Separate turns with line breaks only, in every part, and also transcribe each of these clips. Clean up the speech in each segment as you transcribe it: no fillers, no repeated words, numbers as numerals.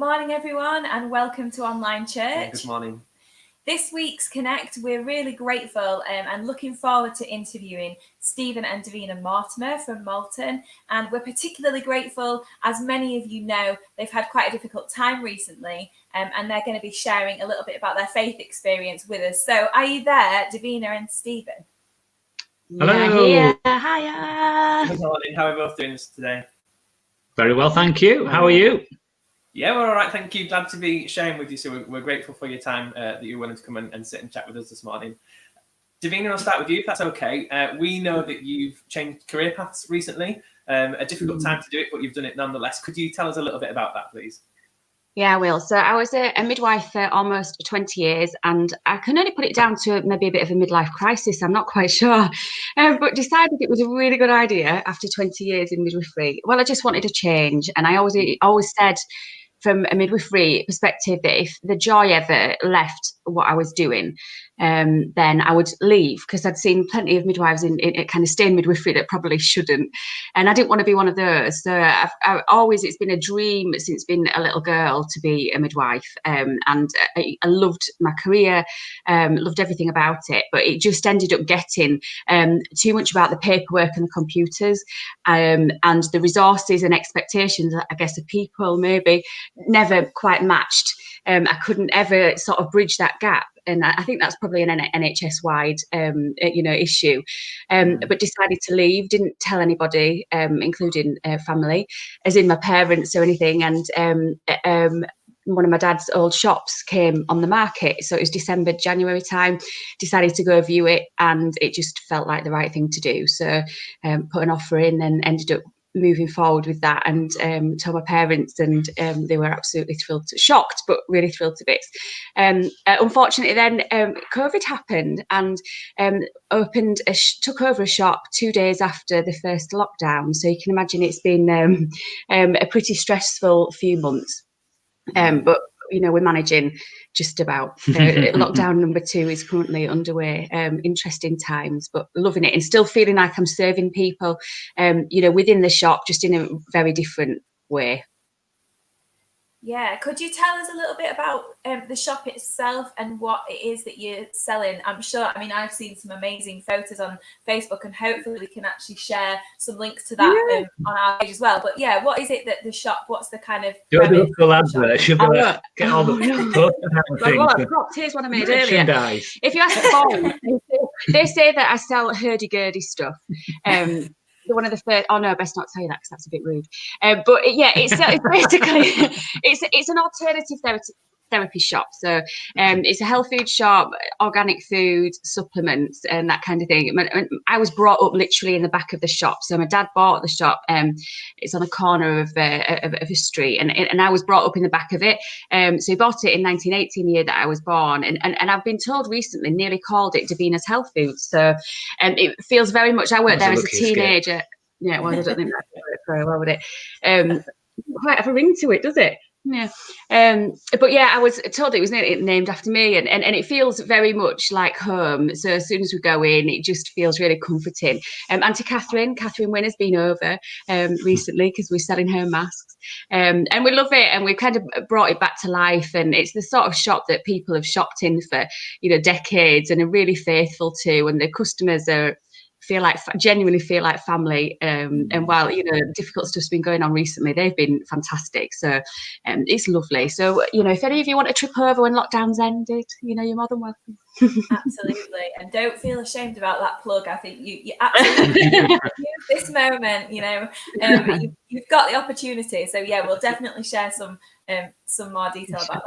morning, everyone, and welcome to Online Church.
Good morning.
This week's Connect, we're really grateful and looking forward to interviewing Stephen and Davina Mortimer from Malton. And we're particularly grateful, as many of you know, they've had quite a difficult time recently, and they're going to be sharing a little bit about their faith experience with us. So are you there, Davina and Stephen?
Hello.
Yeah, hiya.
Good morning. How are we both doing today?
Very well, thank you. How are you?
Yeah, we're all right. Thank you. Glad to be sharing with you. So we're grateful for your time that you're willing to come and sit and chat with us this morning. Davina, I'll start with you, if that's okay. We know that you've changed career paths recently. A difficult time to do it, but you've done it nonetheless. Could you tell us a little bit about that, please?
Yeah, I will. So I was a midwife for almost 20 years, and I can only put it down to maybe a bit of a midlife crisis. I'm not quite sure, but decided it was a really good idea after 20 years in midwifery. Well, I just wanted a change, and I always said, from a midwifery perspective, that if the joy ever left what I was doing, then I would leave, because I'd seen plenty of midwives in kind of stay in midwifery that probably shouldn't, and I didn't want to be one of those. So it's been a dream since being a little girl to be a midwife, and I loved my career, loved everything about it, but it just ended up getting too much about the paperwork and the computers, and the resources and expectations, I guess, of people maybe never quite matched. I couldn't ever sort of bridge that gap, and I think that's probably an NHS-wide, issue. But decided to leave. Didn't tell anybody, including family, as in my parents or anything. And one of my dad's old shops came on the market, so it was December, January time. Decided to go view it, and it just felt like the right thing to do. So put an offer in and ended up moving forward with that, and told my parents, and they were absolutely shocked, but really thrilled to bits. Unfortunately, then COVID happened, and took over a shop 2 days after the first lockdown. So you can imagine it's been a pretty stressful few months. But we're managing just about. Lockdown number 2 is currently underway. Interesting times, but loving it, and still feeling like I'm serving people, within the shop, just in a very different way.
Yeah, could you tell us a little bit about the shop itself and what it is that you're selling? I've seen some amazing photos on Facebook, and hopefully we can actually share some links to that on our page as well. But yeah, what is it that the shop, what's the kind of...
Do a full advert. Get all the
here's what I made earlier. If you ask the boys, they say that I sell hurdy-gurdy stuff. One of the first, best not tell you that, because that's a bit rude. But it's basically it's an alternative therapy shop. So it's a health food shop, organic food, supplements, and that kind of thing. I was brought up literally in the back of the shop. So my dad bought the shop. It's on a corner of a street, and I was brought up in the back of it. So he bought it in 1918, the year that I was born, and I've been told recently, nearly called it Davina's Health Foods. So it feels very much. I worked there as a teenager. Yeah, well, I don't think that worked very well with it. Quite have a ring to it, does it? Yeah. But yeah, I was told it was named after me, and it feels very much like home. So as soon as we go in, it just feels really comforting. Auntie Catherine Wynn has been over recently, because we're selling her masks, and we love it, and we've kind of brought it back to life. And it's the sort of shop that people have shopped in for decades and are really faithful to, and the customers genuinely feel like family, and while difficult stuff's been going on recently, they've been fantastic. So it's lovely. So if any of you want a trip over when lockdown's ended, you're more than welcome.
Absolutely, and don't feel ashamed about that plug. I think you absolutely use this moment. You've got the opportunity. So yeah, we'll definitely share some more detail about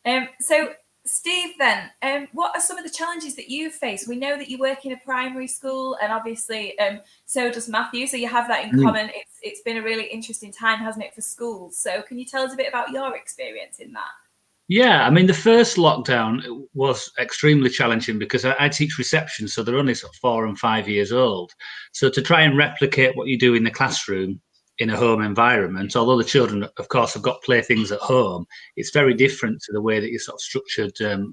that. So Steve, then, what are some of the challenges that you face? We know that you work in a primary school, and obviously so does Matthew, so you have that in common. It's been a really interesting time, hasn't it, for schools? So can you tell us a bit about your experience in that?
Yeah, the first lockdown was extremely challenging, because I teach reception, so they're only sort of 4 and 5 years old. So to try and replicate what you do in the classroom in a home environment, although the children, of course, have got playthings at home, it's very different to the way that you sort of structured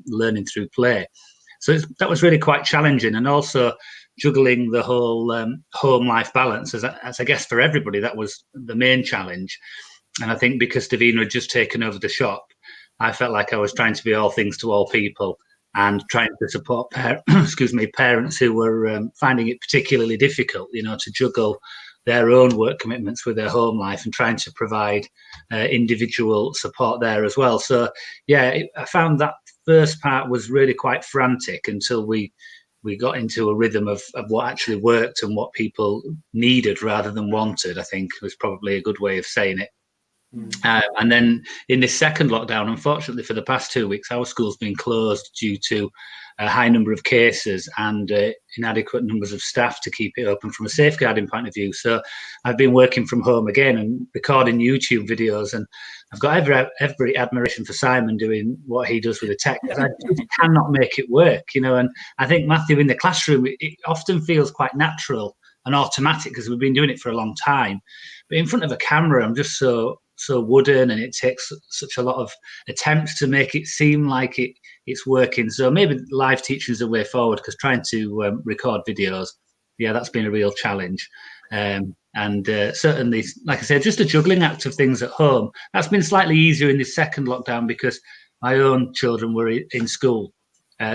learning through play. So that was really quite challenging, and also juggling the whole home life balance, as I guess for everybody that was the main challenge. And I think because Davina had just taken over the shop, I felt like I was trying to be all things to all people and trying to support parents who were finding it particularly difficult, to juggle their own work commitments with their home life and trying to provide individual support there as well. So, I found that first part was really quite frantic until we got into a rhythm of what actually worked and what people needed rather than wanted, I think was probably a good way of saying it. And then in this second lockdown, unfortunately for the past 2 weeks, our school's been closed due to a high number of cases and inadequate numbers of staff to keep it open from a safeguarding point of view. So I've been working from home again and recording YouTube videos, and I've got every admiration for Simon doing what he does with the tech, because I just cannot make it work, and I think, Matthew, in the classroom, it often feels quite natural and automatic because we've been doing it for a long time. But in front of a camera, I'm just so wooden, and it takes such a lot of attempts to make it seem like it's working. So maybe live teaching is a way forward, because trying to record videos, that's been a real challenge. And certainly, like I said, just a juggling act of things at home. That's been slightly easier in this second lockdown because my own children were in school.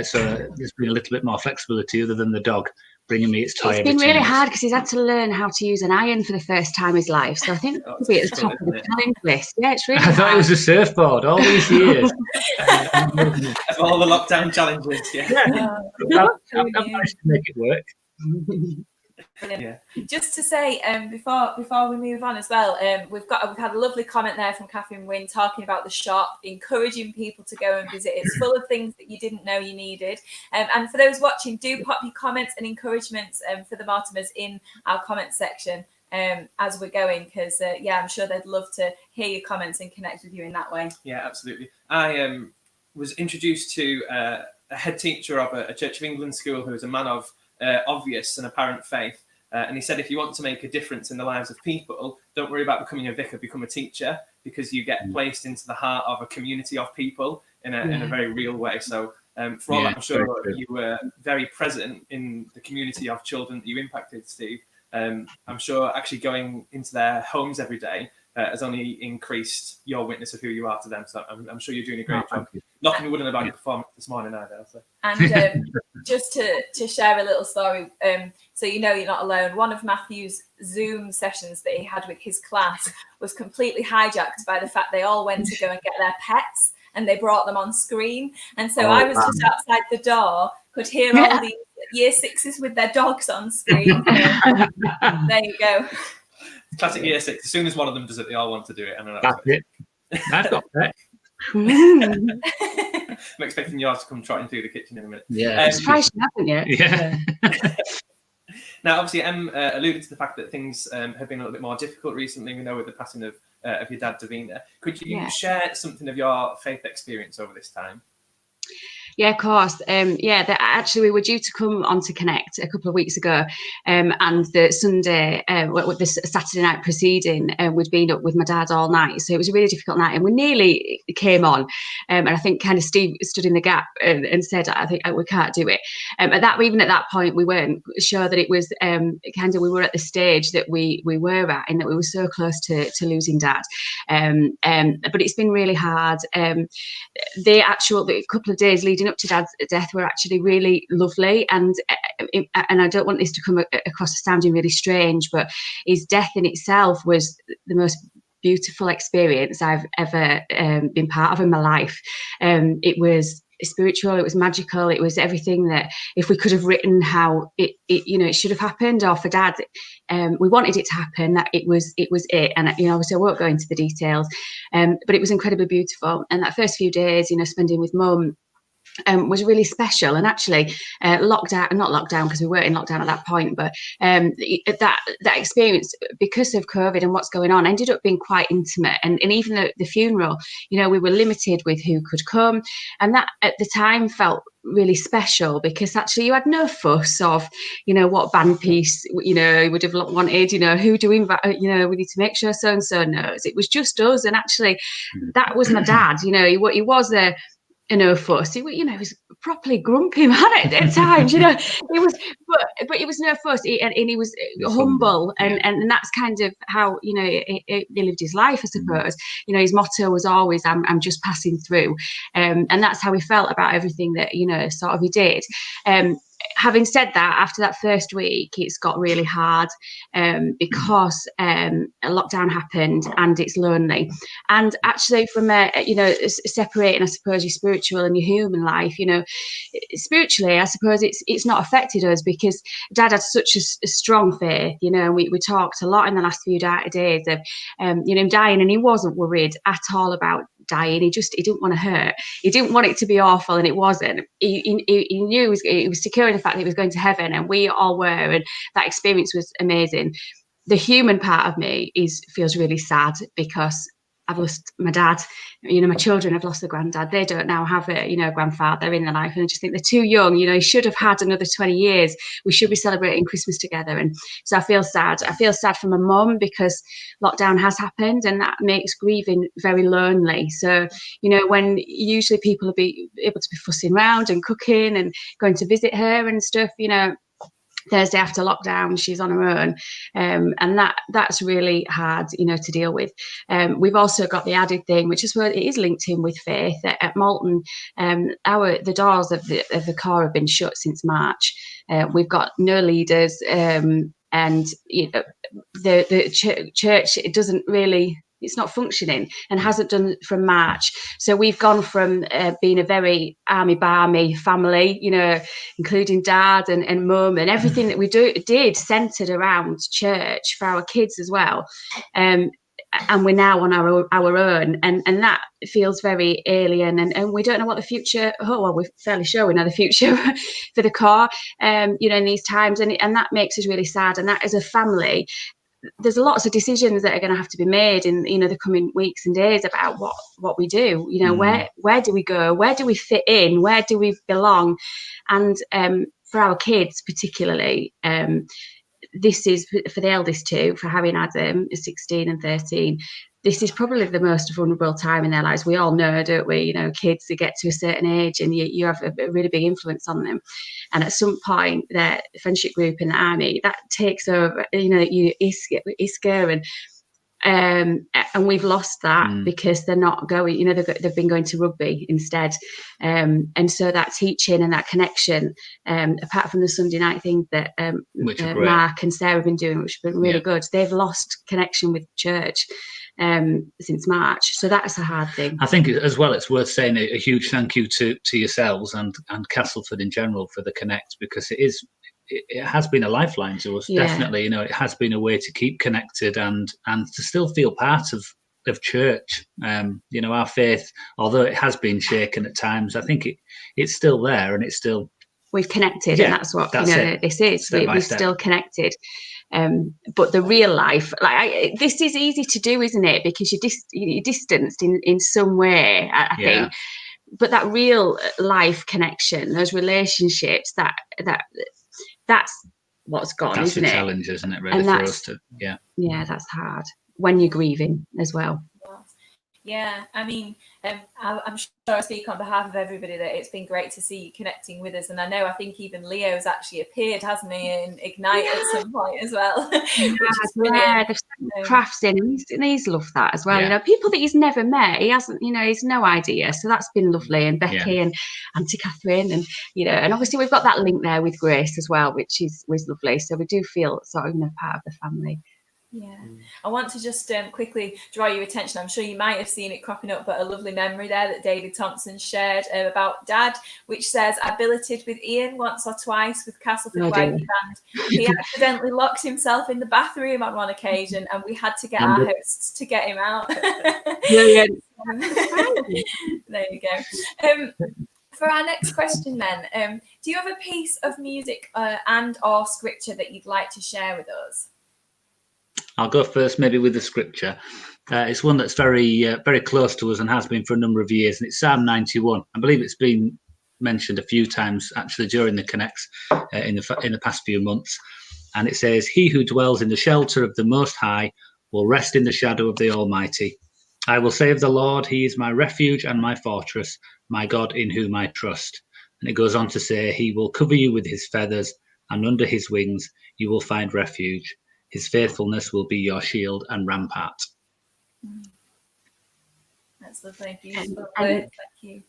So there's been a little bit more flexibility other than the dog bringing me its toy.
It's been really hard because he's had to learn how to use an iron for the first time in his life. So I think it'll be at the top of the challenge list. Yeah, it's really hard.
I thought it was a surfboard all these years.
All the lockdown challenges,
I've managed to make it work.
Brilliant. Just to say, before we move on as well, we've had a lovely comment there from Catherine Wynne talking about the shop, encouraging people to go and visit. It's full of things that you didn't know you needed. And for those watching, do pop your comments and encouragements for the Mortimers in our comment section as we're going, because I'm sure they'd love to hear your comments and connect with you in that way.
Yeah, absolutely. I was introduced to a head teacher of a Church of England school who is a man of obvious and apparent faith. And he said, if you want to make a difference in the lives of people, don't worry about becoming a vicar, become a teacher, because you get placed into the heart of a community of people in a very real way. So for all that, I'm sure you were very present in the community of children that you impacted, Steve. I'm sure actually going into their homes every day has only increased your witness of who you are to them. So I'm sure you're doing a great job. Knocking wood about your performance this morning either. So.
And just to share a little story, so you're not alone. One of Matthew's Zoom sessions that he had with his class was completely hijacked by the fact they all went to go and get their pets and they brought them on screen. And so I was just outside the door, could hear all these year sixes with their dogs on screen. There you go.
Classic year six. As soon as one of them does it, they all want to do it.
That's it. I've got that.
I'm expecting yours to come trotting through the kitchen in a minute.
Yeah.
Surprised you haven't yet.
Yeah.
Now, obviously, Em alluded to the fact that things have been a little bit more difficult recently. We know with the passing of your dad, Davina. Could you share something of your faith experience over this time?
Yeah, of course. Actually, we were due to come on to Connect a couple of weeks ago, and the Sunday, with the Saturday night preceding, we'd been up with my dad all night, so it was a really difficult night, and we nearly came on, and I think kind of Steve stood in the gap and said, "I think we can't do it." At that point, we weren't sure that it was we were at the stage that we were at, and that we were so close to losing Dad. But it's been really hard. The couple of days leading up to Dad's death were actually really lovely, and I don't want this to come across as sounding really strange, but his death in itself was the most beautiful experience I've ever been part of in my life. It was spiritual, it was magical, it was everything that if we could have written how it should have happened, or for Dad, we wanted it to happen, that it was it. And obviously I won't go into the details, but it was incredibly beautiful. And that first few days, spending with Mum was really special. And actually not lockdown because we weren't in lockdown at that point, but that experience, because of COVID and what's going on, ended up being quite intimate. And even the funeral, we were limited with who could come, and that at the time felt really special, because actually you had no fuss of what band piece you would have wanted, who do we invite, we need to make sure so and so knows. It was just us, and actually that was my dad. He was no fuss. He was properly grumpy man at times. He was, but he was no fuss. And he was humble, and that's kind of how he lived his life, I suppose. His motto was always, "I'm just passing through," and that's how he felt about everything that sort of he did. Having said that, after that first week, it's got really hard because a lockdown happened and it's lonely. And actually, from separating, I suppose, your spiritual and your human life, spiritually, I suppose it's not affected us because Dad had such a strong faith. We talked a lot in the last few days of him dying, and he wasn't worried at all about dying. He didn't want to hurt. He didn't want it to be awful, and it wasn't. He knew he was secure in the fact that he was going to heaven, and we all were, and that experience was amazing. The human part of me feels really sad because I've lost my dad. My children have lost their granddad. They don't now have a grandfather in their life, and I just think they're too young. He should have had another 20 years. We should be celebrating Christmas together, and so I feel sad. I feel sad for my mum because lockdown has happened, and that makes grieving very lonely. So when usually people will be able to be fussing around and cooking and going to visit her and stuff, Thursday after lockdown, she's on her own, and that's really hard, to deal with. We've also got the added thing, which is where it is linked in with faith. At Malton, the doors of the core have been shut since March. We've got no leaders, and the church, it doesn't really. It's not functioning and hasn't done from March. So we've gone from being a very army-barmy family, including Dad and Mum, and everything that we did centred around church for our kids as well. And we're now on our own, and that feels very alien, and we don't know what the future. We're fairly sure we know the future for the core, in these times, and that makes us really sad. And that as a family, there's lots of decisions that are going to have to be made in the coming weeks and days about what we do. Where do we go? Where do we fit in? Where do we belong? And for our kids particularly, this is for the eldest two, for Harry and Adam, 16 and 13. This is probably the most vulnerable time in their lives. We all know, don't we? Kids, they get to a certain age and you have a really big influence on them. And at some point, their friendship group in the army, that takes over, it's scary. And we've lost that because they're not going, they've been going to rugby instead. And so that teaching and that connection, apart from the Sunday night thing that Mark and Sarah have been doing, which has been really good, they've lost connection with church since March. So that's a hard thing.
I think as well, it's worth saying a huge thank you to yourselves and Castleford in general for the connect, because it has been a lifeline to us. Definitely, it has been a way to keep connected and to still feel part of church. Our faith, although it has been shaken at times, I think it's still there, and it's still,
we've connected, and that's what this is. We're still connected. But the real life, this is easy to do, isn't it? Because you're distanced in some way, I think. But that real life connection, those relationships, that's what's gone,
that's
isn't
the
it?
challenge, isn't it, really, for us to,
that's hard when you're grieving as well.
Yeah, I mean, I'm sure I speak on behalf of everybody that it's been great to see you connecting with us. And I think even Leo's actually appeared, hasn't he, in Ignite at some point as well.
They've sent crafts in, and he's loved that as well. People that he's never met, he hasn't, he's no idea. So that's been lovely. And Becky and Auntie Catherine, and and obviously we've got that link there with Grace as well, which was lovely. So we do feel sort of part of the family.
Yeah, I want to just quickly draw your attention. I'm sure you might have seen it cropping up, but a lovely memory there that David Thompson shared about Dad, which says, I billeted with Ian once or twice with Castleford Whitey Band. He accidentally locked himself in the bathroom on one occasion, and we had to get our hosts to get him out. There you go. For our next question then, do you have a piece of music and or scripture that you'd like to share with us?
I'll go first, maybe with the scripture. It's one that's very, very close to us and has been for a number of years, and it's Psalm 91. I believe it's been mentioned a few times actually during the Connects in the past few months. And it says, "He who dwells in the shelter of the Most High will rest in the shadow of the Almighty. I will say of the Lord, He is my refuge and my fortress, my God in whom I trust. And it goes on to say, he will cover you with his feathers, and under his wings you will find refuge. His faithfulness will be your shield and rampart.
That's lovely, beautiful
And
words. Thank you.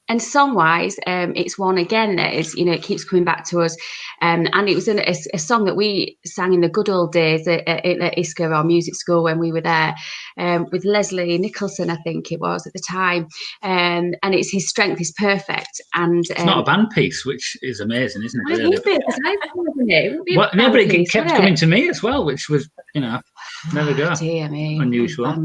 And song-wise, it's one again that is, it keeps coming back to us. And it was a song that we sang in the good old days at ISCA, our music school, when we were there, with Leslie Nicholson, I think it was at the time. And it's His Strength is Perfect. And
it's not a band piece, which is amazing, isn't it?
Really?
Well, no, but it kept coming to me as well, which was, there we go.
Dear me,
unusual.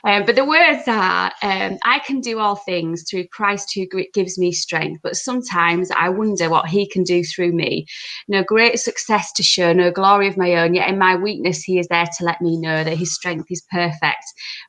But the words are, I can do all things through Christ who gives me strength, but sometimes I wonder what he can do through me. No great success to show, no glory of my own, yet in my weakness he is there to let me know that his strength is perfect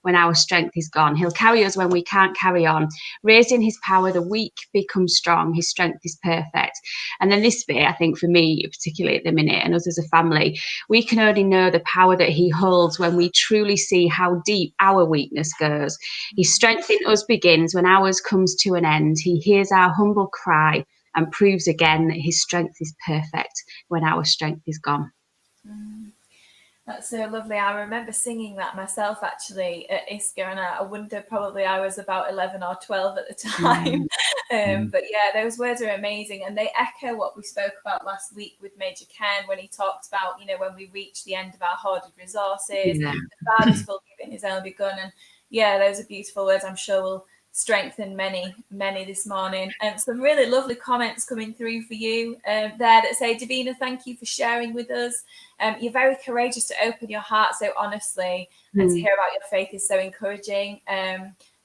when our strength is gone. He'll carry us when we can't carry on. Raised in his power, the weak become strong. His strength is perfect. And then this bit, I think for me, particularly at the minute, and us as a family, we can only know the power that he holds when we truly see how deep our weakness goes. His strength in us begins when ours comes to an end. He hears our humble cry and proves again that his strength is perfect when our strength is gone.
That's so lovely. I remember singing that myself actually at ISCA, and I wonder, probably I was about 11 or 12 at the time. But yeah, those words are amazing, and they echo what we spoke about last week with Major Ken when he talked about, when we reach the end of our hoarded resources, the Father's full giving his only begun. And yeah, those are beautiful words. I'm sure will strengthen many this morning. And some really lovely comments coming through for you there that say, Davina, thank you for sharing with us. You're very courageous to open your heart so honestly, and to hear about your faith is so encouraging.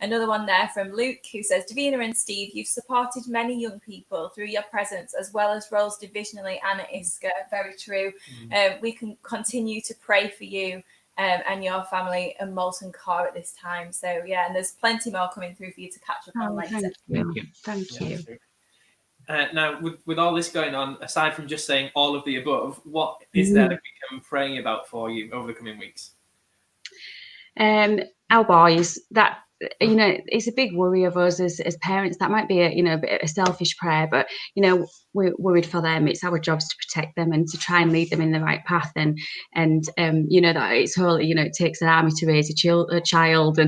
Another one there from Luke, who says, Davina and Steve, you've supported many young people through your presence, as well as roles divisionally and at ISCA. Very true. We can continue to pray for you and your family and Molten Core at this time. So yeah, and there's plenty more coming through for you to catch up on later.
Thank you.
Now, with all this going on, aside from just saying all of the above, what is there that we can be praying about for you over the coming weeks?
Our boys, that it's a big worry of us as parents. That might be a bit of a selfish prayer, but we're worried for them. It's our jobs to protect them and to try and lead them in the right path. And that it's whole. It takes an army to raise a child,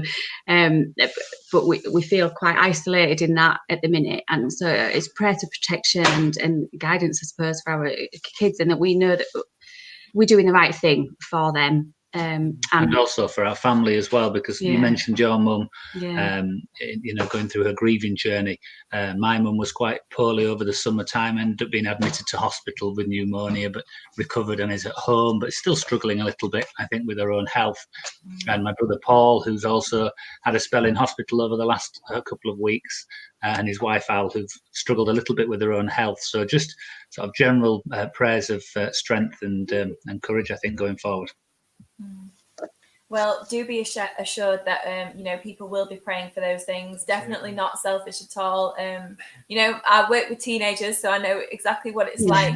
and but we feel quite isolated in that at the minute. And so it's prayer to protection and guidance, I suppose, for our kids, and that we know that we're doing the right thing for them. And
also for our family as well, because you mentioned your mum, going through her grieving journey. My mum was quite poorly over the summertime, ended up being admitted to hospital with pneumonia, but recovered and is at home, but still struggling a little bit, I think, with her own health. And my brother Paul, who's also had a spell in hospital over the last couple of weeks, and his wife Al, who've struggled a little bit with their own health. So just sort of general prayers of strength and courage, I think, going forward.
Well, do be assured that people will be praying for those things. Definitely not selfish at all. I work with teenagers, so I know exactly what it's like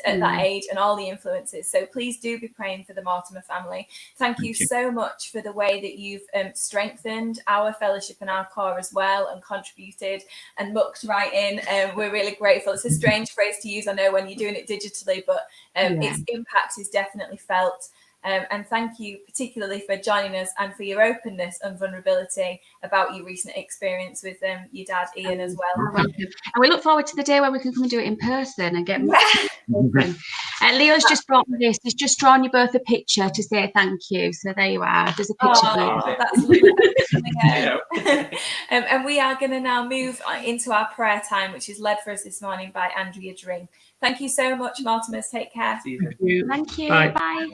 at that age and all the influences. So please do be praying for the Mortimer family. Thank you so much for the way that you've strengthened our fellowship and our core as well, and contributed and mucked right in. We're really grateful. It's a strange phrase to use, I know, when you're doing it digitally, but its impact is definitely felt. And thank you particularly for joining us and for your openness and vulnerability about your recent experience with your dad, Ian, as well.
And we look forward to the day where we can come and do it in person and get Leo's just brought me this. He's just drawn you both a picture to say thank you. So there you are. There's a picture of you.
That's lovely. And we are going to now move into our prayer time, which is led for us this morning by Andrea Dring. Thank you so much, Mortimers. Take care.
See you.
Thank you.
Bye.
Bye.